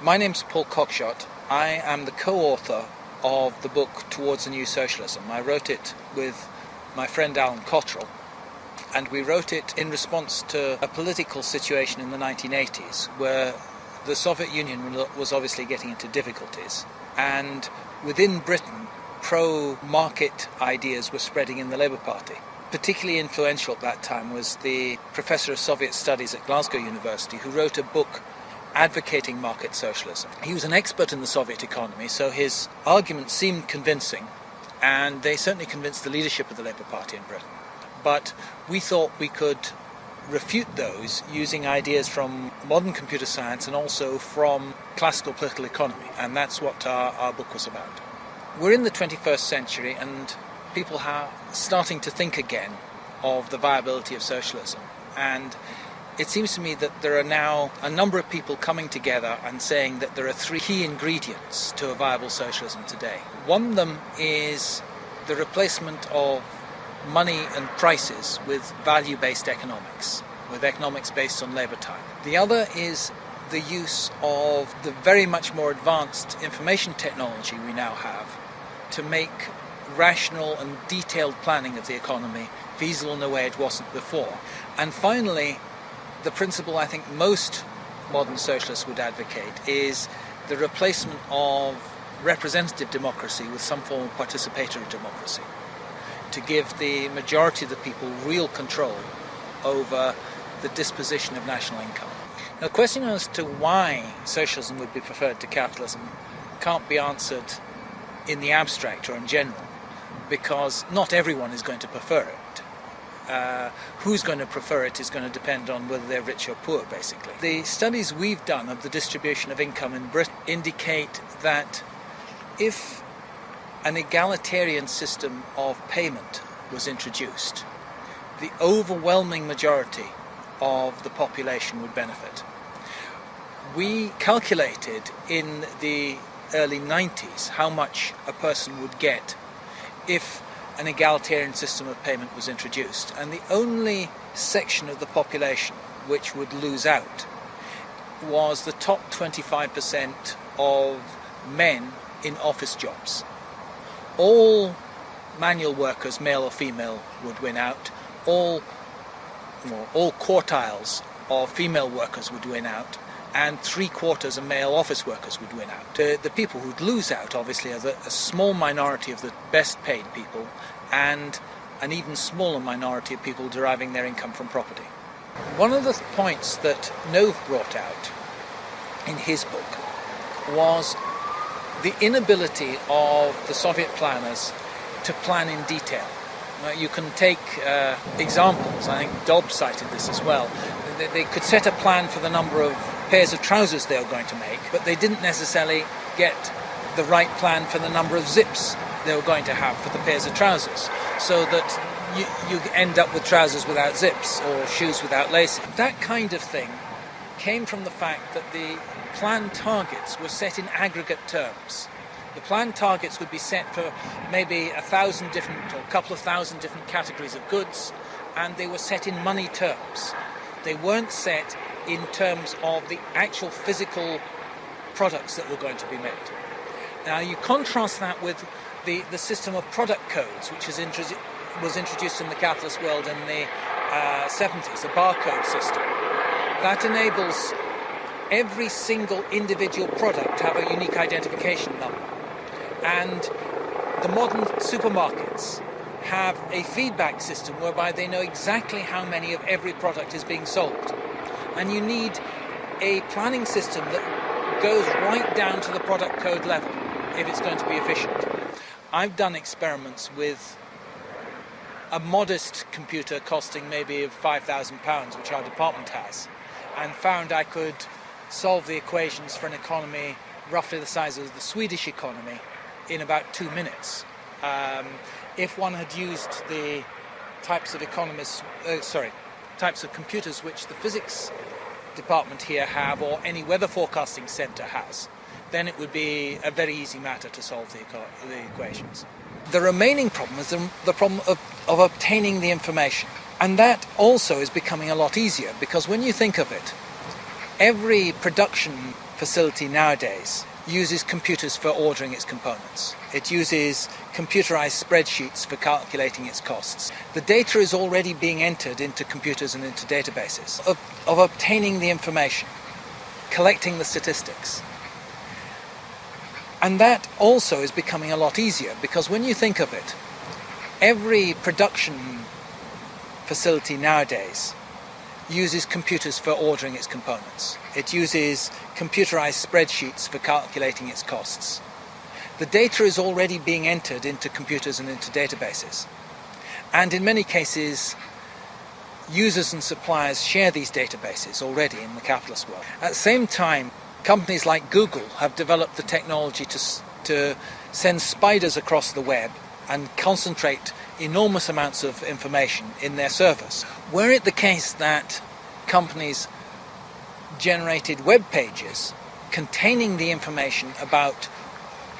My name's Paul Cockshott. I am the co-author of the book Towards a New Socialism. I wrote it with my friend Alan Cottrell, and we wrote it in response to a political situation in the 1980s where the Soviet Union was obviously getting into difficulties, and within Britain pro-market ideas were spreading in the Labour Party. Particularly influential at that time was the professor of Soviet studies at Glasgow University who wrote a book advocating market socialism. He was an expert in the Soviet economy, so his arguments seemed convincing, and they certainly convinced the leadership of the Labour Party in Britain. But we thought we could refute those using ideas from modern computer science and also from classical political economy, and that's what our book was about. We're in the 21st century, and people are starting to think again of the viability of socialism, and it seems to me that there are now a number of people coming together and saying that there are three key ingredients to a viable socialism today. One of them is the replacement of money and prices with value-based economics, with economics based on labour time. The other is the use of the very much more advanced information technology we now have to make rational and detailed planning of the economy feasible in a way it wasn't before. And finally, the principle I think most modern socialists would advocate is the replacement of representative democracy with some form of participatory democracy, to give the majority of the people real control over the disposition of national income. Now, the question as to why socialism would be preferred to capitalism can't be answered in the abstract or in general, because not everyone is going to prefer it. Who's going to prefer it is going to depend on whether they're rich or poor, basically. The studies we've done of the distribution of income in Britain indicate that if an egalitarian system of payment was introduced, the overwhelming majority of the population would benefit. We calculated in the early 90s how much a person would get if an egalitarian system of payment was introduced, and the only section of the population which would lose out was the top 25% of men in office jobs. All manual workers, male or female, would win out. All quartiles of female workers would win out, and 3/4 of male office workers would win out. The people who'd lose out, obviously, are a small minority of the best paid people and an even smaller minority of people deriving their income from property. One of the points that Nove brought out in his book was the inability of the Soviet planners to plan in detail. You can take examples. I think Dobbs cited this as well. They could set a plan for the number of pairs of trousers they were going to make, but they didn't necessarily get the right plan for the number of zips they were going to have for the pairs of trousers, so that you end up with trousers without zips or shoes without lacing. That kind of thing came from the fact that the planned targets were set in aggregate terms. The planned targets would be set for maybe 1,000 different or a couple of thousand different categories of goods, and they were set in money terms. They weren't set in terms of the actual physical products that were going to be made. Now you contrast that with the system of product codes, which was introduced in the capitalist world in the 70s, the barcode system. That enables every single individual product to have a unique identification number. And the modern supermarkets have a feedback system whereby they know exactly how many of every product is being sold. And you need a planning system that goes right down to the product code level if it's going to be efficient. I've done experiments with a modest computer costing maybe £5,000, which our department has, and found I could solve the equations for an economy roughly the size of the Swedish economy in about 2 minutes. If one had used the types of computers which the physics department here have, or any weather forecasting centre has, then it would be a very easy matter to solve the equations. The remaining problem is the problem of obtaining the information. And that also is becoming a lot easier, because when you think of it, every production facility nowadays uses computers for ordering its components. It uses computerized spreadsheets for calculating its costs. The data is already being entered into computers and into databases of obtaining the information, collecting the statistics. And that also is becoming a lot easier, because when you think of it, every production facility nowadays uses computers for ordering its components. It uses computerized spreadsheets for calculating its costs. The data is already being entered into computers and into databases. And in many cases, users and suppliers share these databases already in the capitalist world. At the same time, companies like Google have developed the technology to send spiders across the web and concentrate enormous amounts of information in their servers. Were it the case that companies generated web pages containing the information about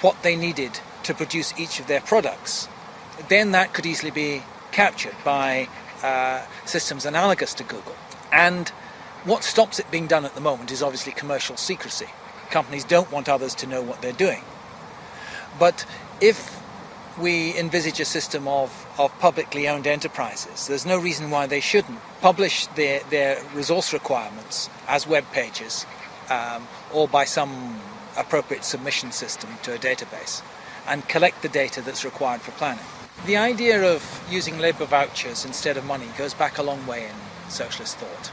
what they needed to produce each of their products, then that could easily be captured by systems analogous to Google. And what stops it being done at the moment is obviously commercial secrecy. Companies don't want others to know what they're doing. But if we envisage a system of publicly owned enterprises, there's no reason why they shouldn't publish their resource requirements as web pages or by some appropriate submission system to a database and collect the data that's required for planning. The idea of using labour vouchers instead of money goes back a long way in socialist thought.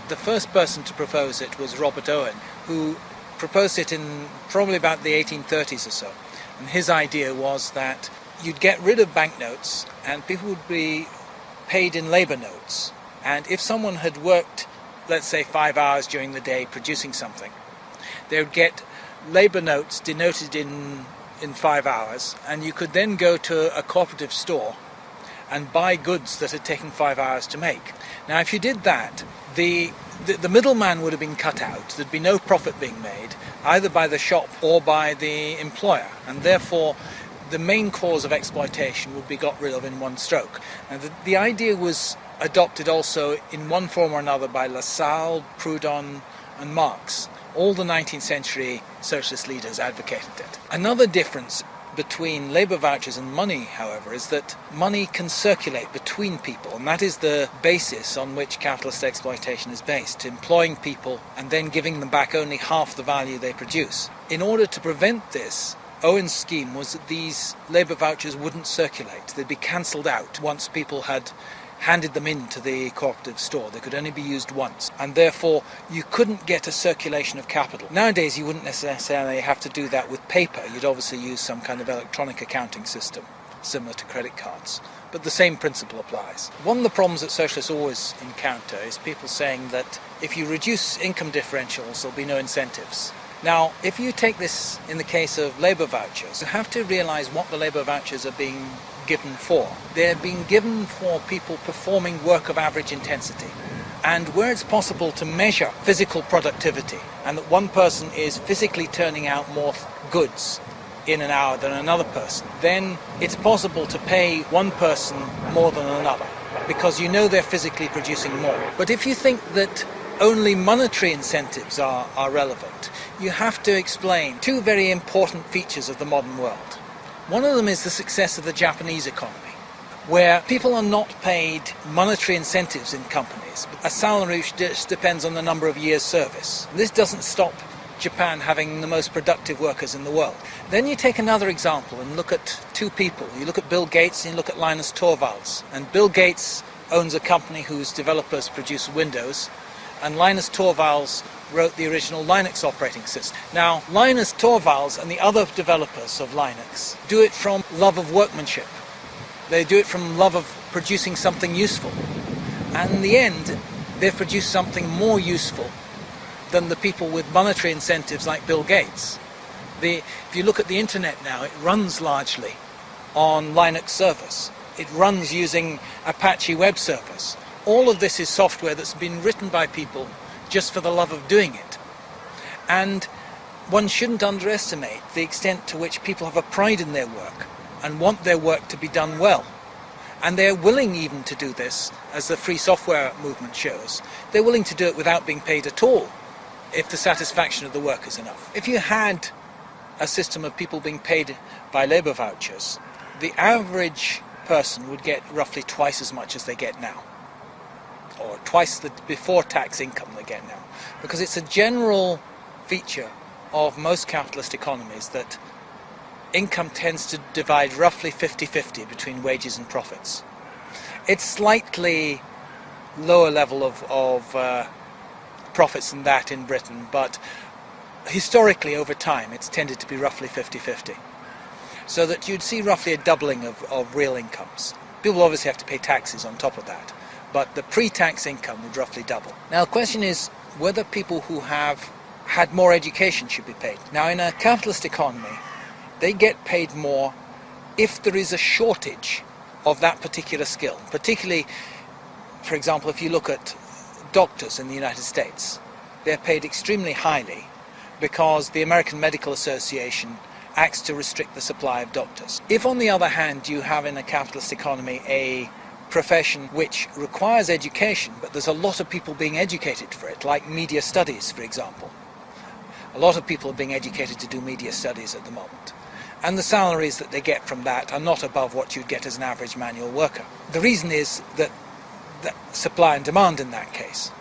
The first person to propose it was Robert Owen, who proposed it in probably about the 1830s or so. And his idea was that you'd get rid of banknotes and people would be paid in labour notes. And if someone had worked, let's say, 5 hours during the day producing something, they would get labour notes denoted in 5 hours, and you could then go to a cooperative store and buy goods that had taken 5 hours to make. Now, if you did that, the middleman would have been cut out. There'd be no profit being made, either by the shop or by the employer, and therefore the main cause of exploitation would be got rid of in one stroke. And the idea was adopted also in one form or another by Lassalle, Proudhon and Marx. All the 19th century socialist leaders advocated it. Another difference between labour vouchers and money, however, is that money can circulate between people, and that is the basis on which capitalist exploitation is based, employing people and then giving them back only half the value they produce. In order to prevent this, Owen's scheme was that these labour vouchers wouldn't circulate. They'd be cancelled out once people had handed them into the cooperative store. They could only be used once, and therefore you couldn't get a circulation of capital. Nowadays you wouldn't necessarily have to do that with paper. You'd obviously use some kind of electronic accounting system similar to credit cards, but the same principle applies. One of the problems that socialists always encounter is people saying that if you reduce income differentials there'll be no incentives. Now, if you take this in the case of labour vouchers, you have to realise what the labour vouchers are being given for. They're being given for people performing work of average intensity. And where it's possible to measure physical productivity, and that one person is physically turning out more goods in an hour than another person, then it's possible to pay one person more than another, because you know they're physically producing more. But if you think that only monetary incentives are relevant, you have to explain two very important features of the modern world. One of them is the success of the Japanese economy, where people are not paid monetary incentives in companies. A salary just depends on the number of years' service. This doesn't stop Japan having the most productive workers in the world. Then you take another example and look at two people. You look at Bill Gates and you look at Linus Torvalds. And Bill Gates owns a company whose developers produce Windows, and Linus Torvalds wrote the original Linux operating system. Now, Linus Torvalds and the other developers of Linux do it from love of workmanship. They do it from love of producing something useful. And in the end, they've produced something more useful than the people with monetary incentives like Bill Gates. If you look at the internet now, it runs largely on Linux servers. It runs using Apache web servers. All of this is software that's been written by people just for the love of doing it. And one shouldn't underestimate the extent to which people have a pride in their work and want their work to be done well. And they're willing even to do this, as the free software movement shows. They're willing to do it without being paid at all. if the satisfaction of the work is enough. If you had a system of people being paid by labour vouchers, the average person would get roughly twice as much as they get now, or twice the before-tax income they get now, because it's a general feature of most capitalist economies that income tends to divide roughly 50-50 between wages and profits. It's slightly lower level of profits than that in Britain, but historically over time it's tended to be roughly 50-50. So that you'd see roughly a doubling of real incomes. People obviously have to pay taxes on top of that, but the pre-tax income would roughly double. Now the question is whether people who have had more education should be paid. Now in a capitalist economy, they get paid more if there is a shortage of that particular skill. Particularly, for example, if you look at doctors in the United States, they're paid extremely highly because the American Medical Association acts to restrict the supply of doctors. If, on the other hand, you have in a capitalist economy a profession which requires education, but there's a lot of people being educated for it, like media studies, for example. A lot of people are being educated to do media studies at the moment. And the salaries that they get from that are not above what you'd get as an average manual worker. The reason is that supply and demand in that case.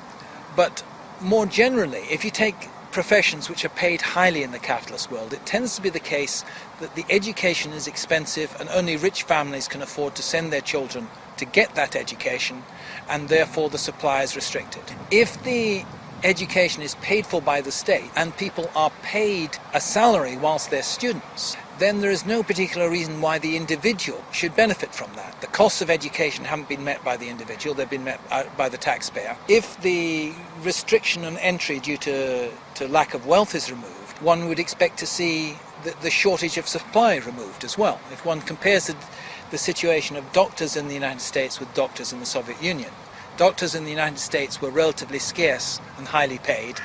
But more generally, if you take professions which are paid highly in the capitalist world, it tends to be the case that the education is expensive and only rich families can afford to send their children to get that education, and therefore the supply is restricted. If the education is paid for by the state and people are paid a salary whilst they're students, then there is no particular reason why the individual should benefit from that. The costs of education haven't been met by the individual, they've been met by the taxpayer. If the restriction on entry due to lack of wealth is removed, one would expect to see the shortage of supply removed as well. If one compares the situation of doctors in the United States with doctors in the Soviet Union, doctors in the United States were relatively scarce and highly paid.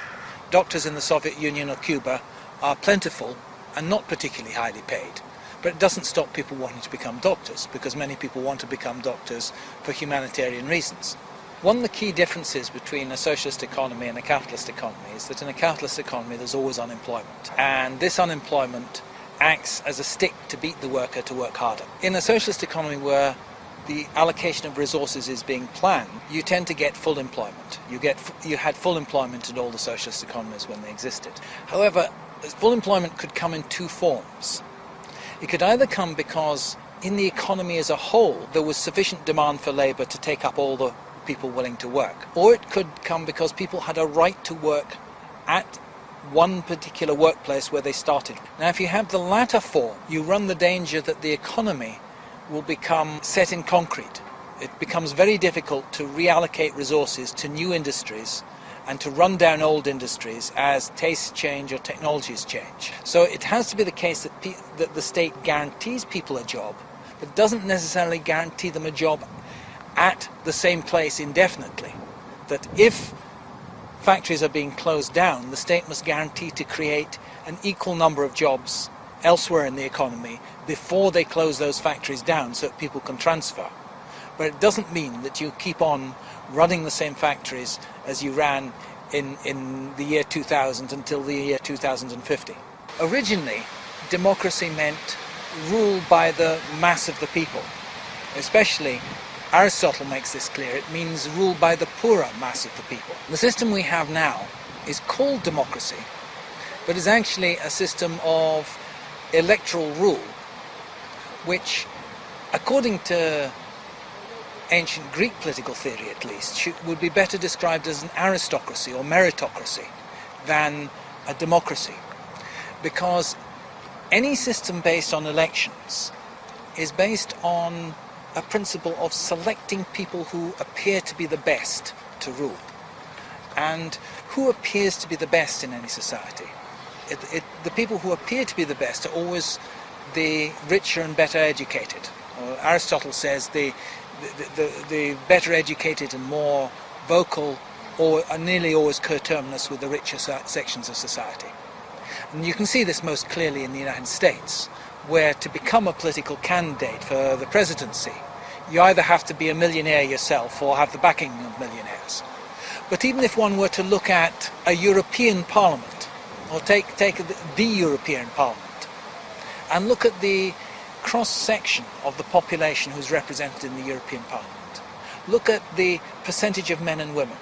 Doctors in the Soviet Union or Cuba are plentiful and not particularly highly paid. But it doesn't stop people wanting to become doctors, because many people want to become doctors for humanitarian reasons. One of the key differences between a socialist economy and a capitalist economy is that in a capitalist economy there's always unemployment. And this unemployment acts as a stick to beat the worker to work harder. In a socialist economy where the allocation of resources is being planned, you tend to get full employment. You had full employment in all the socialist economies when they existed. However, full employment could come in two forms. It could either come because in the economy as a whole there was sufficient demand for labour to take up all the people willing to work, or it could come because people had a right to work at one particular workplace where they started. Now if you have the latter form, you run the danger that the economy will become set in concrete. It becomes very difficult to reallocate resources to new industries and to run down old industries as tastes change or technologies change. So it has to be the case that the state guarantees people a job, but doesn't necessarily guarantee them a job at the same place indefinitely. That if factories are being closed down, the state must guarantee to create an equal number of jobs elsewhere in the economy before they close those factories down so that people can transfer. But it doesn't mean that you keep on running the same factories as you ran in the year 2000 until the year 2050. Originally, democracy meant rule by the mass of the people. Especially, Aristotle makes this clear, it means rule by the poorer mass of the people. The system we have now is called democracy, but is actually a system of electoral rule, which, according to ancient Greek political theory at least, would be better described as an aristocracy or meritocracy than a democracy. Because any system based on elections is based on a principle of selecting people who appear to be the best to rule. And who appears to be the best in any society? The people who appear to be the best are always the richer and better educated. Aristotle says the better educated and more vocal are nearly always coterminous with the richer sections of society. And you can see this most clearly in the United States, where to become a political candidate for the presidency, you either have to be a millionaire yourself or have the backing of millionaires. But even if one were to look at a European Parliament, or take the European Parliament, and look at the cross-section of the population who's represented in the European Parliament, look at the percentage of men and women,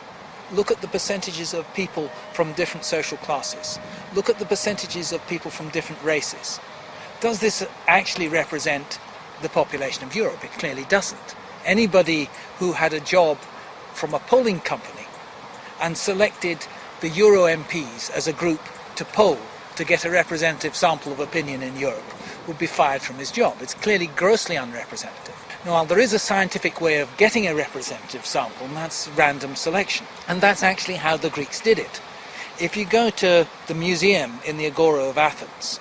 look at the percentages of people from different social classes, look at the percentages of people from different races. Does this actually represent the population of Europe? It clearly doesn't. Anybody who had a job from a polling company and selected the Euro MPs as a group to poll to get a representative sample of opinion in Europe would be fired from his job. It's clearly grossly unrepresentative. Now, there is a scientific way of getting a representative sample, and that's random selection. And that's actually how the Greeks did it. If you go to the museum in the Agora of Athens,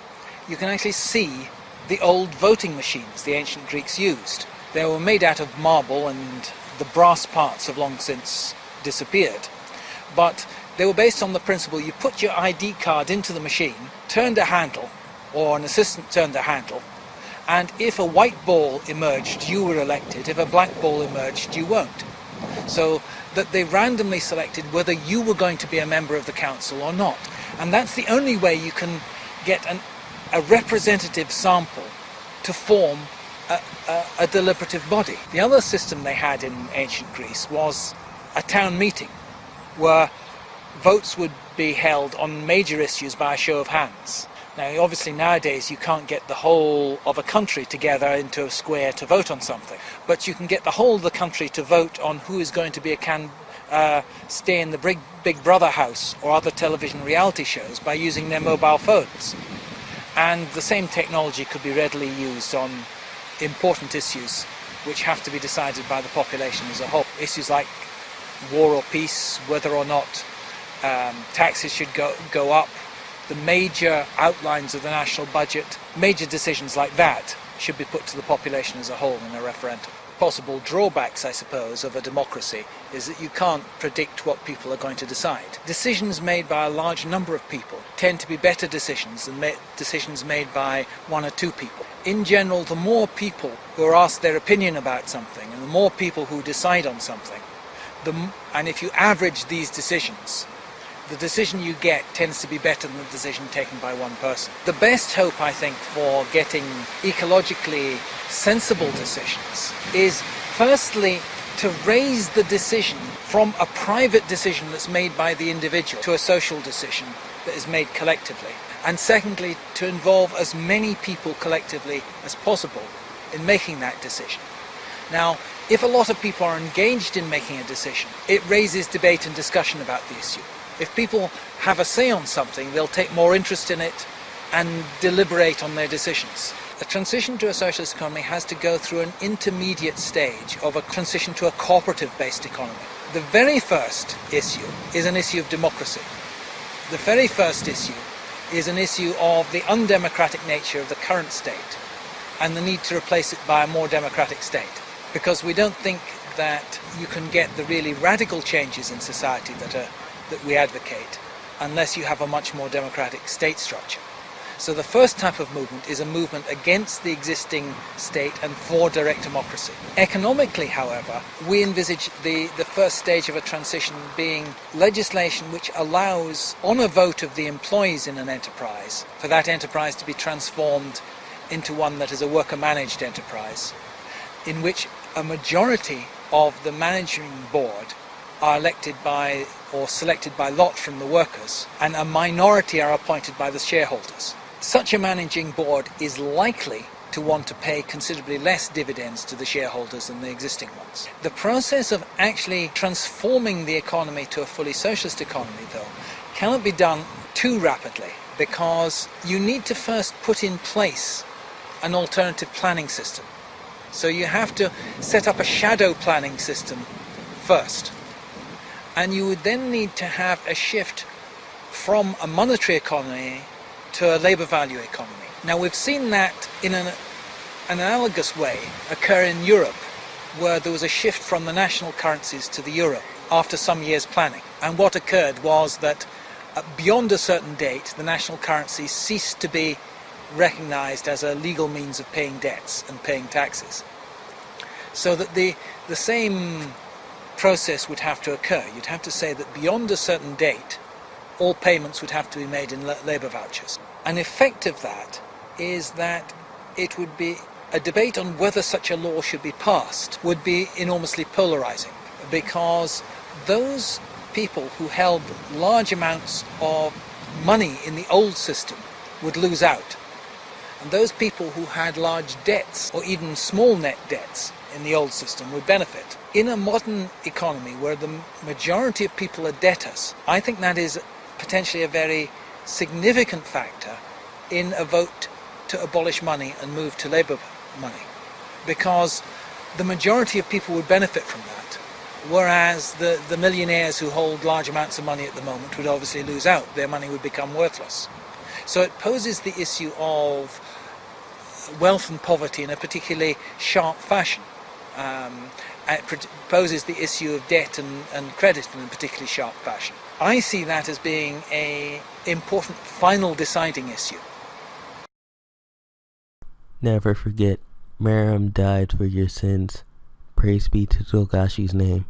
you can actually see the old voting machines the ancient Greeks used. They were made out of marble, and the brass parts have long since disappeared. But they were based on the principle you put your ID card into the machine, turned a handle, or an assistant turned a handle, and if a white ball emerged, you were elected. If a black ball emerged, you weren't. So that they randomly selected whether you were going to be a member of the council or not. And that's the only way you can get a representative sample to form a deliberative body. The other system they had in ancient Greece was a town meeting, where votes would be held on major issues by a show of hands. Now, obviously nowadays you can't get the whole of a country together into a square to vote on something, but you can get the whole of the country to vote on who is going to be stay in the Big Brother house or other television reality shows by using their mobile phones. And the same technology could be readily used on important issues which have to be decided by the population as a whole. Issues like war or peace, whether or not taxes should go up, the major outlines of the national budget, major decisions like that should be put to the population as a whole in a referendum. Possible drawbacks, I suppose, of a democracy is that you can't predict what people are going to decide. Decisions made by a large number of people tend to be better decisions than decisions made by one or two people. In general, the more people who are asked their opinion about something, and the more people who decide on something, and if you average these decisions, the decision you get tends to be better than the decision taken by one person. The best hope, I think, for getting ecologically sensible decisions is firstly to raise the decision from a private decision that's made by the individual to a social decision that is made collectively. And secondly, to involve as many people collectively as possible in making that decision. Now, if a lot of people are engaged in making a decision, it raises debate and discussion about the issue. If people have a say on something, they'll take more interest in it and deliberate on their decisions. A transition to a socialist economy has to go through an intermediate stage of a transition to a cooperative-based economy. The very first issue is an issue of democracy. The very first issue is an issue of the undemocratic nature of the current state and the need to replace it by a more democratic state. Because we don't think that you can get the really radical changes in society that we advocate unless you have a much more democratic state structure. So the first type of movement is a movement against the existing state and for direct democracy. Economically, however, we envisage the first stage of a transition being legislation which allows, on a vote of the employees in an enterprise, for that enterprise to be transformed into one that is a worker-managed enterprise, in which a majority of the managing board are elected by or selected by lot from the workers, and a minority are appointed by the shareholders. Such a managing board is likely to want to pay considerably less dividends to the shareholders than the existing ones. The process of actually transforming the economy to a fully socialist economy, though, cannot be done too rapidly, because you need to first put in place an alternative planning system. So you have to set up a shadow planning system first. And you would then need to have a shift from a monetary economy to a labour value economy. Now, we've seen that in an analogous way occur in Europe, where there was a shift from the national currencies to the euro after some years' planning. And what occurred was that beyond a certain date, the national currency ceased to be recognised as a legal means of paying debts and paying taxes. So that the same process would have to occur. You'd have to say that beyond a certain date, all payments would have to be made in labour vouchers. An effect of that is that it would be a debate on whether such a law should be passed would be enormously polarising, because those people who held large amounts of money in the old system would lose out. And those people who had large debts, or even small net debts, in the old system would benefit. In a modern economy where the majority of people are debtors, I think that is potentially a very significant factor in a vote to abolish money and move to labour money, because the majority of people would benefit from that, whereas the millionaires who hold large amounts of money at the moment would obviously lose out. Their money would become worthless. So it poses the issue of wealth and poverty in a particularly sharp fashion. It poses the issue of debt and credit in a particularly sharp fashion. I see that as being an important final deciding issue. Never forget, Miriam died for your sins. Praise be to Togashi's name.